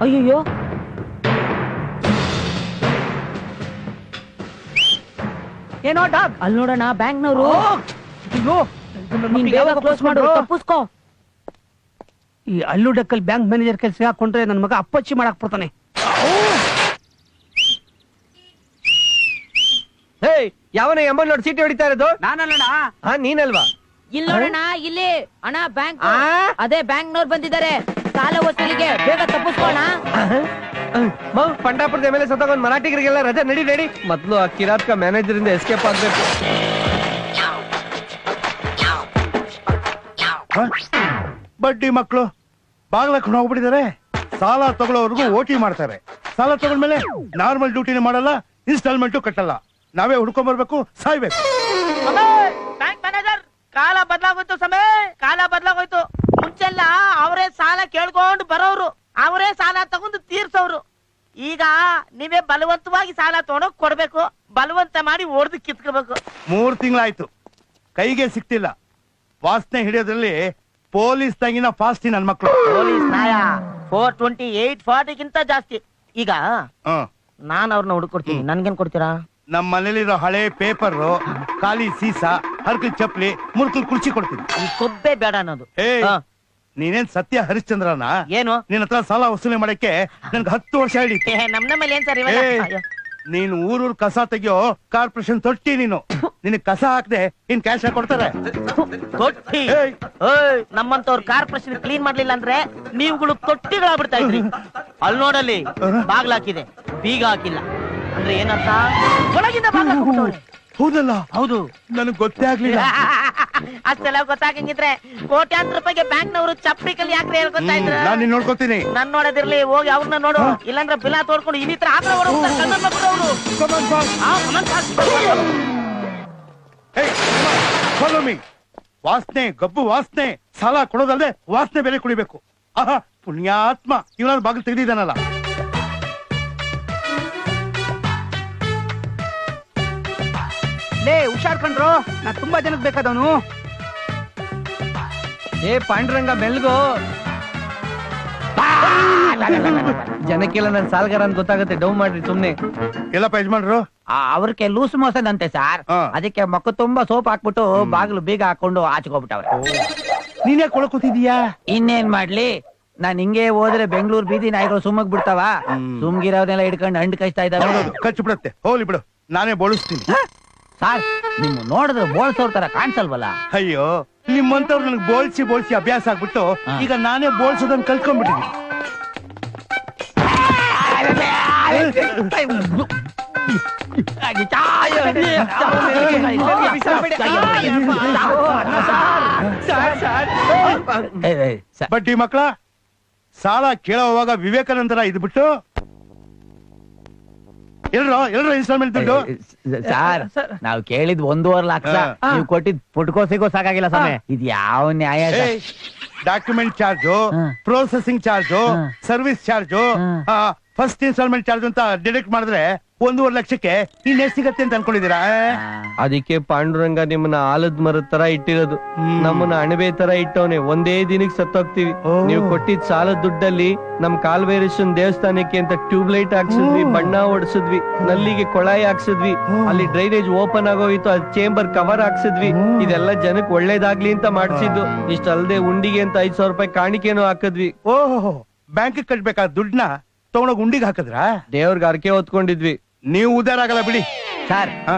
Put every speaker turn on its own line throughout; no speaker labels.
ಅಯ್ಯೋ
ಏನೋ ಡಾಗ್
ಅಲ್ಲಿ ನೋಡೋಣ ಬ್ಯಾಂಕ್ನವರು. ಕ್ಲೋಸ್ ಮಾಡು, ತಪ್ಪಿಸ್ಕೋ.
ಈ ಅಲ್ಲು ಡಕ್ಕಲ್ ಬ್ಯಾಂಕ್ ಮ್ಯಾನೇಜರ್ ಕೆಲಸ ಹಾಕೊಂಡ್ರೆ ನನ್ ಮಗ ಅಪ್ಪಚ್ಚಿ ಮಾಡಕ್ ಬರ್ತಾನೆ.
ಯಾವನ ಎಂಬ ನೋಡಿ ಸೀಟಿ ಹೊಡಿತಾ ಇರೋದು?
ನಾನಲ್ಲಣ್ಣ.
ನೀನಲ್ವಾ?
ಇಲ್ಲಿ ನೋಡೋಣ, ಇಲ್ಲಿ ಅಣ್ಣ ಬ್ಯಾಂಕ್. ಅದೇ ಬ್ಯಾಂಕ್ನವ್ರು ಬಂದಿದ್ದಾರೆ ಸಾಲ ವಸೂಲಿಗೆ, ಬೇಗ ತಪ್ಪಿಸ್ಕೋಣ.
ಪಂಡಾಪುರದ ಮೇಲೆ ಸತ್ತೋಗೊಂಡ್ ಮರಾಠಿಗರಿಗೆಲ್ಲ ರಜೆ ನಡಿ. ಮೊದ್ಲು ಆ ಕಿರಾತ್ಕ ಮ್ಯಾನೇಜರ್ ಇಂದ ಎಸ್ಕೇಪ್ ಆಗ್ಬೇಕು.
ಬಡ್ಡಿ ಮಕ್ಕಳು ಬಾಗ್ಲಕ್ಕೆ ಹೋಗ್ಬಿಟ್ಟಿದ್ದಾರೆ. ಸಾಲ ತಗೊಳ್ಳೋವರೆಗೂ ಓಟಿ ಮಾಡ್ತಾರೆ. ಸಾಲ ತಗೊಂಡ್ಮೇಲೆ ನಾರ್ಮಲ್ ಡ್ಯೂಟಿನೇ ಮಾಡಲ್ಲ, ಇನ್ಸ್ಟಾಲ್ಮೆಂಟು ಕಟ್ಟಲ್ಲ. ನಾವೇ ಹುಡ್ಕೊಂಡ್ ಬರ್ಬೇಕು, ಸಾಯ್ಬೇಕು.
ಬ್ಯಾಂಕ್ ಮ್ಯಾನೇಜರ್, ಕಾಲ ಬದಲಾಗೋಯ್ತು ಸಮಯ, ಕಾಲ ಬದಲಾಗೋಯ್ತು. ಮುಂಚೆಲ್ಲ ಅವರೇ ಸಾಲ ಕೇಳ್ಕೊಂಡು ಬರೋರು, ಅವರೇ ಸಾಲ ತಗೊಂಡು ತೀರ್ಸೋರು. ಈಗ ನೀವೇ ಬಲವಂತವಾಗಿ ಸಾಲ ತಗೊಂಡೋಗ್ ಕೊಡ್ಬೇಕು, ಬಲವಂತ ಮಾಡಿ ಹೊಡೆದು ಕಿತ್ಕೋಬೇಕು.
3 ತಿಂಗಳಾಯ್ತು, ಕೈಗೆ ಸಿಕ್ತಿಲ್ಲ. ವಾಸನೆ ಹಿಡಿಯೋದ್ರಲ್ಲಿ ಪೊಲೀಸ್ ತಂಗಿನ ಫಾಸ್ಟಿ ನನ್ ಮಕ್ಳು.
ಪೊಲೀಸ್ ನಾಯ 420 840ಗಿಂತ ಜಾಸ್ತಿ. ಈಗ ನಾನ್ ಅವ್ರನ್ನ ಹುಡುಕೊಡ್ತೀನಿ, ನನ್ಗೇನ್ ಕೊಡ್ತೀರಾ?
ನಮ್ ಮನೇಲಿರೋ ಹಳೆ ಪೇಪರ್, ಖಾಲಿ ಸೀಸ, ಹರ್ಕಲ್ ಚಪ್ಲಿ, ಮುರ್ಕಲ್ ಕುರ್ಚಿ ಕೊಡ್ತೀನಿ.
ಈ ಕೊಬ್ಬೆ ಬೇಡ ಅನ್ನೋದು.
ನೀನೇನ್ ಸತ್ಯ ಹರಿಶ್ಚಂದ್ರನ?
ಏನು
ನಿನ್ನ ಹತ್ರ ಸಾಲ ವಸೂಲಿ ಮಾಡಕ್ಕೆ ನನ್ಗೆ 10 ವರ್ಷ ಹಿಡಿತು.
ನಮ್ಮಲ್ಲಿ ಏನ್ ಸರ್
ನೀನು ಊರೂರ್ ಕಸ ತೆಗಿಯೋ ಕಾರ್ಪೊರೇಷನ್ ತೊಟ್ಟಿ. ನೀನು ನಿನಗ್ ಕಸ ಹಾಕ್ದೆ ಇನ್ ಕ್ಯಾಶ್ ಕೊಡ್ತಾರೆ.
ತೊಟ್ಟಿ ನಮ್ಮಂತವ್ರು ಕಾರ್ಪೊರೇಷನ್ ಕ್ಲೀನ್ ಮಾಡ್ಲಿಲ್ಲ ಅಂದ್ರೆ ನೀವುಗಳು ತೊಟ್ಟಿಗಳಾಗ್ಬಿಡ್ತಾ ಇದ್ರಿ. ಅಲ್ಲಿ ನೋಡಲ್ಲಿ ಬಾಗ್ಲಾಕಿದೆ, ಬೀಗ ಹಾಕಿಲ್ಲ ಅಂದ್ರೆ ಏನರ್ಥ? ಒಳಗಿಂದ ಬಾಗ್ಲ.
ಹೌದಲ್ಲ?
ಹೌದು,
ನನಗ್ ಗೊತ್ತೇ ಆಗ್ಲಿಲ್ಲ.
ಅಷ್ಟೆಲ್ಲ ಗೊತ್ತಾಗಂಗಿದ್ರೆ ಕೋಟ್ಯಾಂತರ ರೂಪಾಯಿಗೆ ಬ್ಯಾಂಕ್ ನವರು ಚಪ್ಪಡಿ ಕಲ್ಲಿ ಯಾಕ್ರೆ ಹೇಳ್ಕೊತಾ ಇದ್ರು?
ನಾನು ನೋಡ್ಕೋತೀನಿ.
ನನ್ ನೋಡೋದಿರ್ಲಿ, ಹೋಗಿ ಅವ್ರನ್ನ ನೋಡು. ಇಲ್ಲಾಂದ್ರೆ ಬಿಲ ತೋಡ್ಕೊಂಡು ಇನ್ನಿತರ ಆತರ
ವಾಸನೆ, ಗಬ್ಬು ವಾಸನೆ. ಸಾಲ ಕೊಡೋದಲ್ದೆ ವಾಸನೆ ಬೇರೆ ಕುಡಿಬೇಕು. ಆಹಾ, ಪುಣ್ಯಾತ್ಮ ಇವನಾದ್ರು ಬಾಗಿಲು ತೆಗೆದಿದ್ದಾನಲ್ಲ.
ಲೇ ಹುಷಾರ್ ಕಂಡ್ರು, ನಾ ತುಂಬಾ ಜನಕ್ಕೆ ಬೇಕಾದವನು.
ಪಾಂಡುರಂಗ ಮೆಲ್ಗೋ. ಜನಕ್ಕೆಲ್ಲ ನನ್ ಸಾಲ್ಗಾರ ಅಂತ ಗೊತ್ತಾಗುತ್ತೆ, ಡೌ ಮಾಡ್ರಿ ಸುಮ್ನೆ.
ಎಲ್ಲಪ್ಪ ಯಜಮಾನ್ರು?
ಅವ್ರಿಗೆ ಲೂಸ್ ಮೋಸದಂತೆ ಸರ್, ಅದಕ್ಕೆ ಮಕ್ಕ ತುಂಬಾ ಸೋಪ್ ಹಾಕ್ಬಿಟ್ಟು ಬಾಗಿಲು ಬೀಗ ಹಾಕೊಂಡು ಆಚೆಗೋಗ್ಬಿಟ್ಟವ್ರೆ.
ನೀನೇ ಕೊಳಕೂತಿದೀಯಾ?
ಇನ್ನೇನ್ ಮಾಡ್ಲಿ, ನಾನ್ ಹಿಂಗೆ ಹೋದ್ರೆ ಬೆಂಗಳೂರು ಬೀದಿ ನಾಯಿಗಳು ಸುಮ್ಮಗ್ ಬಿಡ್ತಾವ. ಸುಮ್ಗಿರೋದೆಲ್ಲ ಹಿಡ್ಕೊಂಡು ಅಂಡ್ ಕಚ್ತಾ ಇದಾವೆ.
ಖರ್ಚು ಬಿಡತ್ತೆ, ಹೋಗ್ಲಿ ಬಿಡು, ನಾನೇ ಬೋಳಿಸ್ತೀನಿ.
ಸಾರ್, ನಿಮ್ ನೋಡಿದ್ರೆ ಬೋಳ್ಸೋರ್ ತರ ಕಾಣಿಸಲ್ವಲ್ಲ?
ಅಯ್ಯೋ, ನಿಮ್ಮಂತವ್ರು ನನಗೆ ಬೋಳ್ಸಿ ಅಭ್ಯಾಸ ಆಗ್ಬಿಟ್ಟು ಈಗ ನಾನೇ ಬೋಳ್ಸೋದನ್ನ ಕಲ್ತ್ಕೊಂಡ್ಬಿಟ್ಟಿದ್ದೀನಿ. ಬಡ್ಡಿ ಮಕ್ಕಳ, ಸಾಲ ಕೇಳೋವಾಗ ವಿವೇಕಾನಂದರ ಇದ್ಬಿಟ್ಟು ಎಲ್ರು ಇನ್ಸ್ಟಾಲ್ಮೆಂಟ್ ದುಡ್ಡು.
ಸರ್, ನಾವ್ ಕೇಳಿದ್ 1.5 ಲಕ್ಷ, ನೀವು ಕೊಟ್ಟಿದ್ ಪುಟ್ಕೋಸಿಗೂ ಸಾಕಾಗಿಲ್ಲ ಸಮಯ. ಇದು ಯಾವ ನ್ಯಾಯ?
Document charge, processing charge, service charge, first instalment charge ಅಂತ ಡಿಡಕ್ಟ್ ಮಾಡಿದ್ರೆ 1.5 ಲಕ್ಷಕ್ಕೆ ಇನ್ನೆಷ್ಟು ಸಿಗತ್ತೆ ಅಂತ ಅನ್ಕೊಂಡಿದೀರಾ?
ಅದಕ್ಕೆ ಪಾಂಡುರಂಗ ನಿಮ್ಮನ್ನ ಆಲದ ಮರದ ತರ ಇಟ್ಟಿರೋದು, ನಮ್ಮನ್ನ ಅಣಬೆ ತರ ಇಟ್ಟವನೆ. ಒಂದೇ ದಿನಕ್ಕೆ ಸತ್ತೋಗ್ತಿವಿ. ನೀವು ಕೊಟ್ಟಿದ್ ಸಾಲದ ದುಡ್ಡಲ್ಲಿ ನಮ್ ಕಾಲ್ಭೈರೇಶ್ವರನ್ ದೇವಸ್ಥಾನಕ್ಕೆ ಅಂತ ಟ್ಯೂಬ್ ಲೈಟ್ ಹಾಕ್ಸಿದ್ವಿ, ಬಣ್ಣ ಹೊಡ್ಸಿದ್ವಿ, ನಲ್ಲಿಗೆ ಕೊಳಾಯಿ ಹಾಕ್ಸಿದ್ವಿ, ಅಲ್ಲಿ ಡ್ರೈನೇಜ್ ಓಪನ್ ಆಗೋಯ್ತು, ಅದ್ ಚೇಂಬರ್ ಕವರ್ ಹಾಕ್ಸಿದ್ವಿ. ಇದೆಲ್ಲ ಜನಕ್ಕೆ ಒಳ್ಳೇದಾಗ್ಲಿ ಅಂತ ಮಾಡ್ಸಿದ್ದು. ಇಷ್ಟಲ್ದೆ ಉಂಡಿಗೆ ಅಂತ 5,000 ರೂಪಾಯಿ ಕಾಣಿಕೆನೂ ಹಾಕಿದ್ವಿ.
ಓಹೋ, ಬ್ಯಾಂಕ್ ಕಟ್ಬೇಕಾದ ದುಡ್ಡನ್ನ ತಗೊಂಡೋಗಿ ಉಂಡಿಗೆ ಹಾಕಿದ್ರ?
ದೇವ್ರಿಗೆ ಅರ್ಕೆ ಹೊತ್ಕೊಂಡಿದ್ವಿ.
ನೀವು ಉದಾರ ಆಗಲ್ಲ ಬಿಡಿ.
ಸರ್,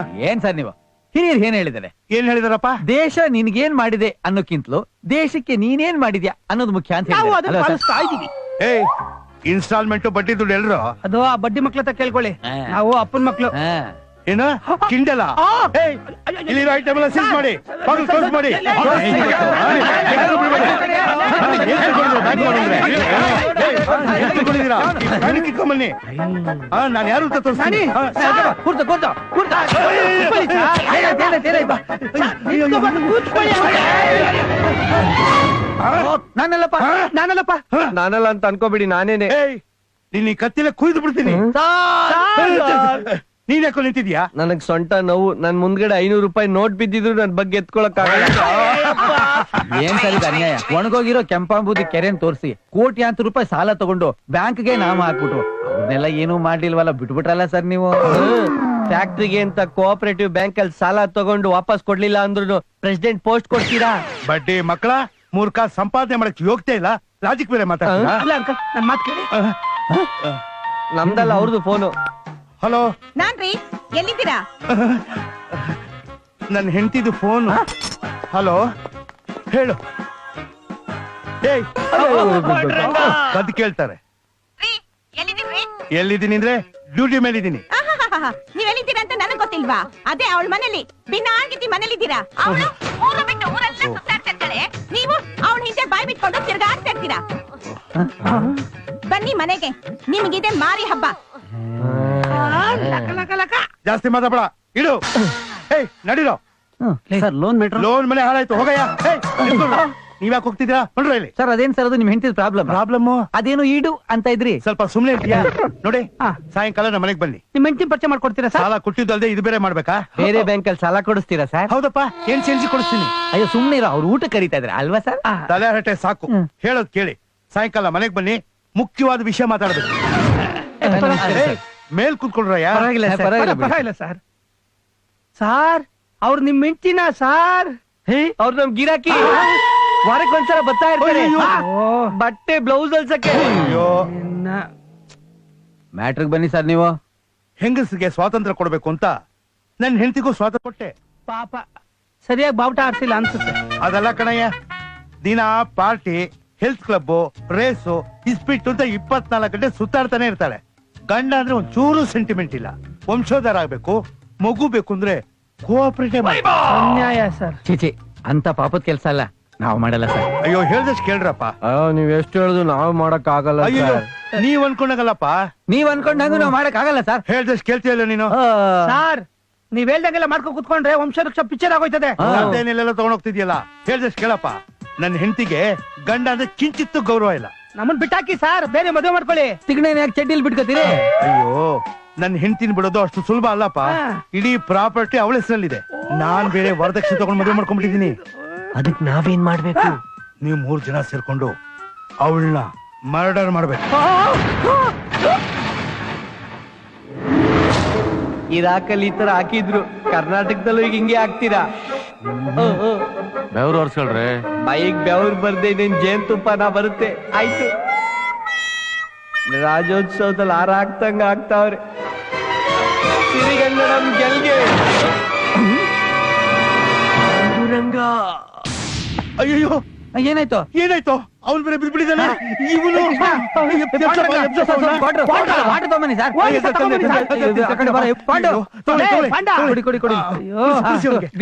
ಏನ್ ಸರ್ ನೀವು ಹಿರಿಯರು ಏನ್ ಹೇಳಿದಾರೆ?
ಏನ್ ಹೇಳಿದಾರಪ್ಪ?
ದೇಶ ನಿನ್ಗೇನ್ ಮಾಡಿದೆ ಅನ್ನೋಕ್ಕಿಂತಲೂ ದೇಶಕ್ಕೆ ನೀನೇನ್ ಮಾಡಿದ್ಯಾ ಅನ್ನೋದು ಮುಖ್ಯ ಅಂತ
ಇದೀವಿ.
ಇನ್ಸ್ಟಾಲ್ಮೆಂಟ್ ಬಡ್ಡಿ ದುಡ್ಡು ಎಲ್ರು
ಅದು ಆ ಬಡ್ಡಿ ಮಕ್ಳ ಹತ್ರ ಕೇಳ್ಕೊಳ್ಳಿ. ನಾವು ಅಪ್ಪನ ಮಕ್ಳು.
ಏನು ಕಿಂಡಲ? ಇಲ್ಲಿರೋ ಐಟಮ್ ಎಲ್ಲ ಸೀಸ್ ಮಾಡಿ, ಬಾಗಿಲು ಕ್ಲೋಸ್ ಮಾಡಿ. ಬನ್ನಿ, ನಾನು ಯಾರು ಅಂತ ತೋರಿಸ್ತೀನಿ.
ನಾನಲ್ಲ ಅಂತ ಅನ್ಕೋಬಿಡಿ, ನಾನೇನೆ.
ನೀನ್ ಈ ಕತ್ತಿಲೆ ಕುಯ್ದು ಬಿಡ್ತೀನಿ. ನೀನ್ ಯಾಕೋ ನಿಂತಿದ್ಯಾ?
ನನಗ್ ಸೊಂಟ ನೋವು. ನನ್ ಮುಂದ್ಗಡೆ 500 ರೂಪಾಯಿ ನೋಟ್ ಬಿದ್ದಿದ್ರು ನನ್ ಬಗ್ಗೆ ಎತ್ಕೊಳಕ್ ಆಗಲ್ಲ.
ಏನ್ ಸರ್ ಇದು ಅನ್ಯಾಯ? ಒಣಗೋಗಿರೋ ಕೆಂಪಾಂಬುದಿ ಕೆರೆನ್ ತೋರಿಸಿ ಕೋಟ್ಯಾಂತರ ರೂಪಾಯಿ ಸಾಲ ತಗೊಂಡು ಬ್ಯಾಂಕ್ಗೆ ನಾಮ ಹಾಕ್ಬಿಟ್ಟು ಅವ್ರನ್ನೆಲ್ಲ ಏನೂ ಮಾಡ್ಲಿಲ್ವಲ್ಲ, ಬಿಟ್ಬಿಟ್ರಲ್ಲ ಸರ್ ನೀವು.
ಫ್ಯಾಕ್ಟ್ರಿಗೆ ಅಂತ ಕೋಆಪರೇಟಿವ್ ಬ್ಯಾಂಕ್ ಅಲ್ಲಿ ಸಾಲ ತಗೊಂಡು ವಾಪಸ್ ಕೊಡ್ಲಿಲ್ಲ ಅಂದ್ರೂ ಪ್ರೆಸಿಡೆಂಟ್ ಪೋಸ್ಟ್ ಕೊಡ್ತೀರಾ?
ಬಡ್ಡಿ ಮಕ್ಕಳ ಮೂರ್ಖ ಸಂಪಾದನೆ ಮಾಡಕ್ ಯೋಗ್ಯತೆ ಇಲ್ಲ, ಲಾಜಿಕ್ ಬೇರೆ ಮಾತಾಡ್ತೀರಾ?
ಅಲ್ಲ ಅಂಕಲ್ ನನ್ ಮಾತು ಕೇಳಿ.
ನಮ್ದಲ್ಲ ಅವ್ರದ್ದು ಫೋನು.
ಹಲೋ,
ನಾನ್ರಿ, ಎಲ್ಲಿದ್ದೀರಾ?
ನನ್ನ ಹೆಂಡತಿದು ಫೋನ್. ಹಲೋ, ಹೇಳು. ಏಯ್, ಕದ್ ಕೇಳ್ತಾರೆ.
ರೀ, ಎಲ್ಲಿದ್ದೀರಿ?
ಎಲ್ಲಿದ್ದೀನಿ ಅಂದ್ರೆ ಡ್ಯೂಟಿ ಮೇಲೆ ಇದ್ದೀನಿ.
ಆಹಾಹಾಹಾ, ನೀವ್ ಎಲ್ಲಿದ್ದೀರಾ ಅಂತ ನನಗ್ ಗೊತ್ತಿಲ್ವಾ? ಅದೇ ಅವಳ ಮನೇಲಿ ಬಿನ್ನಾಗಿದ್ದಿ ಮನೇಲಿದ್ದೀರಾ. ಅವಳು ಊರು ಬಿಟ್ಟು ಊರೆಲ್ಲ ಸುತ್ತಾಡ್ತಾ ಇರ್ತಾಳೆ, ನೀವು ಅವಳ ಹಿಂದೆ ಬಾಯಿ ಬಿಟ್ಕೊಂಡು ತಿರ್ಗಾಡ್ತಾ ಇರ್ತೀರಾ. ಬನ್ನಿ ಮನೆಗೆ, ನಿಮಗಿದೆ ಮಾರಿ ಹಬ್ಬ.
ಜಾಸ್ತಿ ಮಾತಾಡ, ಇಡು. ಏಯ್, ನಡೀರೋ.
Sir loan matter.
ಲೋನ್ ಮನೆ ಹಾಳಾಯ್ತು, ಹೋಗಯ್ಯ. ನೀವ್ಯಾಕೆ ಹೋಗ್ತಿದ್ದೀರಾ? ನೋಡ್ರಿ ಇಲ್ಲಿ
ಸರ್ ಅದೇನ್ ಸರ್ ಅದು ನಿಮ್ ಹೆಂಡತಿ ಪ್ರಾಬ್ಲಮ್?
ಪ್ರಾಬ್ಲಮ್.
ಅದೇನು ಈಡು ಅಂತ ಇದ್ರಿ.
ಸ್ವಲ್ಪ ಸುಮ್ನೆ ಇರ್ತೀಯಾ? ನೋಡಿ,
ಹಾ.
ಸಾಯಂಕಾಲ ನಮ್ಮ ಮನೆಗೆ ಬನ್ನಿ.
ನಿಮ್ ಹೆಂಡತಿ ಪರಿಚಯ ಮಾಡ್ಕೊಡ್ತೀರಾ ಸರ್?
ಸಾಲ ಕೊಟ್ಟಿದ್ದಲ್ದೆ ಇದು ಬೇರೆ ಮಾಡ್ಬೇಕಾ?
ಬೇರೆ ಬ್ಯಾಂಕ್ ಅಲ್ಲಿ ಸಾಲ ಕೊಡಿಸ್ತೀರಾ ಸರ್?
ಹೌದಪ್ಪ, ಏನ್ ಸೇರಿಸಿ ಕೊಡಿಸ್ತೀನಿ.
ಅಯ್ಯೋ ಸುಮ್ನೆ ಇರೋ, ಅವ್ರು ಊಟ ಕರೀತಾ ಇದ್ರೆ ಅಲ್ವಾ ಸರ್?
ತಲೆ ಹರಟೆ ಸಾಕು. ಹೇಳೋದ್ ಕೇಳಿ, ಸಾಯಂಕಾಲ ಮನೆಗೆ ಬನ್ನಿ, ಮುಖ್ಯವಾದ ವಿಷಯ ಮಾತಾಡ್ಬೇಕು. ಮೇಲ್ ಕೂತ್ಕೊಳ್ರಯ್ಯ.
ಪರವಾಗಿಲ್ಲ ಸರ್, ಪರವಾಗಿಲ್ಲ ಬಿಡಿ.
ಪರವಾಗಿಲ್ಲ ಸರ್. ಸಾರ್ ಅವ್ರು ನಿಮ್ ಹೆಂಡತಿನ ಸಾರ್?
ಅವ್ರು ನಮ್ ಗಿರಾಕಿ, ವಾರಕ್ಕೆ ಒಂದ್ಸಲ ಬರ್ತಾ ಇರ್ತಾರೆ.
ಅಯ್ಯೋ.
ಬಟ್ಟೆ ಬ್ಲೌಸ್ ಅಲ್ಸಕ್ಕೆ.
ಅಯ್ಯೋ,
ಮ್ಯಾಟ್ರಿಗ್ ಬನ್ನಿ ಸರ್ ನೀವು.
ಹೆಂಗಸಿಗೆ ಸ್ವಾತಂತ್ರ್ಯ ಕೊಡ್ಬೇಕು ಅಂತ ನನ್ ಹೆಂಡತಿಗೂ ಸ್ವಾತಂತ್ರ್ಯ ಕೊಟ್ಟೆ.
ಪಾಪ ಸರಿಯಾಗಿ ಬಾವುಟ ಆಡ್ತಿಲ್ಲ ಅನ್ಸುತ್ತೆ.
ಅದೆಲ್ಲ ಕಣಯ್ಯ, ದಿನ ಪಾರ್ಟಿ, ಹೆಲ್ತ್ ಕ್ಲಬ್, ರೇಸು, ಇಸ್ಪಿಟ್ಟು ಅಂತ 24 ಗಂಟೆ ಸುತ್ತಾಡ್ತಾನೆ ಇರ್ತಾಳೆ. ಗಂಡ ಅಂದ್ರೆ ಒಂದ್ ಚೂರು ಸೆಂಟಿಮೆಂಟ್ ಇಲ್ಲ. ವಂಶೋದ್ಧಾರ ಆಗ್ಬೇಕು, ಮಗು ಬೇಕು ಅಂದ್ರೆ ಕೋಆಪರೇಟಿವ್.
ಅನ್ಯಾಯ ಸರ್.
ಚೀಚಿ, ಅಂತ ಪಾಪದ ಕೆಲ್ಸ ಅಲ್ಲ, ನಾವು ಮಾಡಲ್ಲ ಸರ್.
ಅಯ್ಯೋ, ಹೇಳ್ದಷ್ಟು ಕೇಳ್ರಪ್ಪ.
ನೀವ್ ಎಷ್ಟು ಹೇಳಿದ್ರು ನಾವು ಮಾಡಕ್ ಆಗಲ್ಲ.
ಅಯ್ಯೋ, ನೀವ್ ಅನ್ಕೊಂಡಾಗಲ್ಲಪ್ಪ.
ನೀವ್ ಅನ್ಕೊಂಡಂಗು ನಾವು ಮಾಡಕ್ ಆಗಲ್ಲ ಸರ್.
ಹೇಳ್ದಷ್ಟು ಕೇಳ್ತೀಯಲ್ಲ ನೀನು.
ಸಾರ್ ನೀವ್ ಹೇಳ್ದಂಗೆಲ್ಲ ಮಾಡ್ಕೊಂಡ್ ಕುತ್ಕೊಂಡ್ರೆ ವಂಶವೃಕ್ಷ ಪಿಕ್ಚರ್ ಆಗೋಯ್ತದೆ.
ಅದೇನೆಲ್ಲ ತಗೊಂಡೋಗ್ತಿದ್ಯಲ್ಲ, ಹೇಳ್ದಷ್ಟು ಕೇಳಪ್ಪ. ನನ್ನ ಹೆಂಡತಿಗೆ ಗಂಡ ಅಂದ್ರೆ ಕಿಂಚಿತ್ತು ಗೌರವ ಇಲ್ಲ.
ನಮ್ಮನ್ ಬಿಟ್ಟಾಕಿ ಸಾರ್, ಬೇರೆ ಮದುವೆ ಮಾಡ್ಕೊಳ್ಳಿ.
ತಿಗಣೆನ ಯಾಕೆ ಚಡ್ಡಿಲ್ ಬಿಟ್ಕೋತೀರಿ?
ಅಯ್ಯೋ, ನನ್ನ ಹೆಂಡತಿನ ಬಿಡೋದು ಅಷ್ಟು ಸುಲಭ ಅಲ್ಲಪ್ಪ. ಇಡೀ ಪ್ರಾಪರ್ಟಿ ಅವಳ ಹೆಸರಲ್ಲಿದೆ. ನಾನ್ ಬೇರೆ ವರದಕ್ಷಿಣೆ ತಗೊಂಡು ಮದುವೆ ಮಾಡ್ಕೊಂಡ್ಬಿಟ್ಟಿದೀನಿ.
ಅದಕ್ ನಾವೇನ್ ಮಾಡ್ಬೇಕು?
ನೀವು 3 ಜನ ಸೇರ್ಕೊಂಡು ಅವಳನ್ನ ಮರ್ಡರ್ ಮಾಡ್ಬೇಕು.
ಇರಾಕಲ್ಲಿ ಈ ತರ ಹಾಕಿದ್ರು, ಕರ್ನಾಟಕದಲ್ಲೂ ಈಗ ಹಿಂಗೆ ಹಾಕ್ತೀರಾ?
ಬೆವ್ರು ಒರ್ಸ್ಕೊಳ್ರಿ.
ಮೈಗ್ ಬೆವ್ರು ಬರ್ದೆ ನೀನ್ ಜೇನ್ತುಪ್ಪನ ಬರುತ್ತೆ. ಆಯ್ತು, ರಾಜ್ಯೋತ್ಸವದಲ್ಲಿ ಹಾರ ಹಾಕ್ತಂಗ ಆಗ್ತಾವ್ರೆ. ಸಿರಿಗನ್ನಡಂ ಗೆಲ್ಗೆ. ರಂಗ
ಅಯ್ಯೋ,
ಏನಾಯ್ತು?
ಏನಾಯ್ತು? ಅವ್ನು ಬೇರೆ ಬಿದ್ಬಿಟ್ಟಿದ್ದಾನೆ. ಇವನು
ವಾಟರ್ ತಗೊಂಬನ್ನಿ ಸರ್.
ಹೋಗಿ ಸರ್, ತಗೊಂಬನ್ನಿ ಸರ್.
ಕೊಡಿ ಕೊಡಿ ಕೊಡಿ.
ಅಯ್ಯೋ.